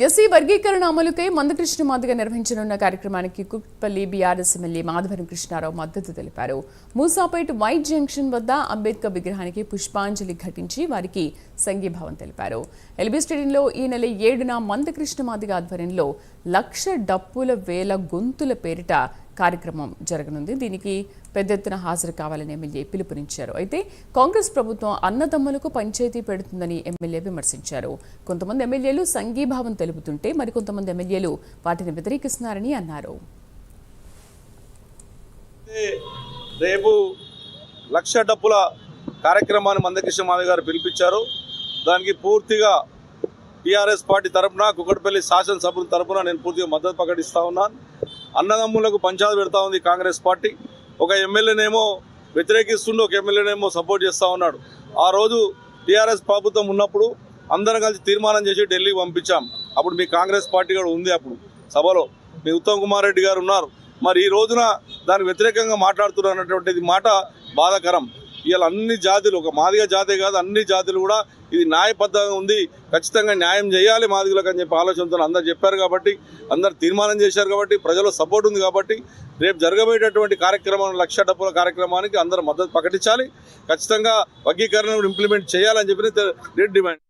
SC వర్గీకరణ అమలుకై మందకృష్ణ మాదిగ నిర్వహించనున్న కార్యక్రమానికి కుక్కట్పల్లి బీఆర్ఎస్ ఎమ్మెల్యే మాధవరం కృష్ణారావు మద్దతు తెలిపారు. మూసాపేట్ వైట్ జంక్షన్ వద్ద అంబేద్కర్ విగ్రహానికి పుష్పాంజలి ఘటించి వారికి సంఘీభావం తెలిపారు. ఎల్బీ స్టేడియంలో ఈ నెల 7న మందకృష్ణ మాదిగ ఆధ్వర్యంలో 1,00,000 డప్పుల వేల గొంతుల పేరిట కార్యక్రమం జరగనుంది. దీనికి పెద్ద ఎత్తున హాజరు కావాలని ఎమ్మెల్యే పిలుపునిచ్చారు. అయితే కాంగ్రెస్ ప్రభుత్వం అన్నదమ్ములకు పంచాయతీ పెడుతుందని ఎమ్మెల్యే విమర్శించారు. కొంతమంది ఎమ్మెల్యేలు సంఘీభావం తెలుపుతుంటే మరికొంతమంది ఎమ్మెల్యేలు వాటిని వ్యతిరేకిస్తున్నారని అన్నారు. రేపు 1,00,000 డప్పుల కార్యక్రమాన్ని మందకృష్ణ మాదిగ గారు పిలిపించారు. దానికి పూర్తిగా టీఆర్ఎస్ పార్టీ తరఫున కుక్కట్పల్లి శాసనసభ్యుల తరఫున నేను పూర్తిగా మద్దతు ప్రకటిస్తూ ఉన్నాను. అన్నదమ్ములకు పంచాయతీ పెడతా ఉంది కాంగ్రెస్ పార్టీ. ఒక ఎమ్మెల్యేనేమో వ్యతిరేకిస్తుండే, ఒక ఎమ్మెల్యేనేమో సపోర్ట్ చేస్తూ ఉన్నాడు. ఆ రోజు టీఆర్ఎస్ ప్రభుత్వం ఉన్నప్పుడు అందరం కలిసి తీర్మానం చేసి ఢిల్లీకి పంపించాం. అప్పుడు మీ కాంగ్రెస్ పార్టీ కూడా ఉంది, అప్పుడు సభలో మీ ఉత్తమ్ కుమార్ రెడ్డి గారు ఉన్నారు. మరి ఈ రోజున దానికి వ్యతిరేకంగా మాట్లాడుతున్నటువంటిది మాట బాధాకరం. ఇవాళ అన్ని జాతులు, ఒక మాదిగ జాతే కాదు అన్ని జాతులు కూడా ఇది న్యాయబద్ధంగా ఉంది, ఖచ్చితంగా న్యాయం చేయాలి మాదిగలకు అని చెప్పి ఆలోచనతో అందరు చెప్పారు కాబట్టి, అందరు తీర్మానం చేశారు కాబట్టి, ప్రజల సపోర్ట్ ఉంది కాబట్టి రేపు జరగబోయేటటువంటి కార్యక్రమం 1,00,000 డప్పుల కార్యక్రమానికి అందరూ మద్దతు ప్రకటించాలి. ఖచ్చితంగా వర్గీకరణ ఇంప్లిమెంట్ చేయాలని చెప్పి డిమాండ్.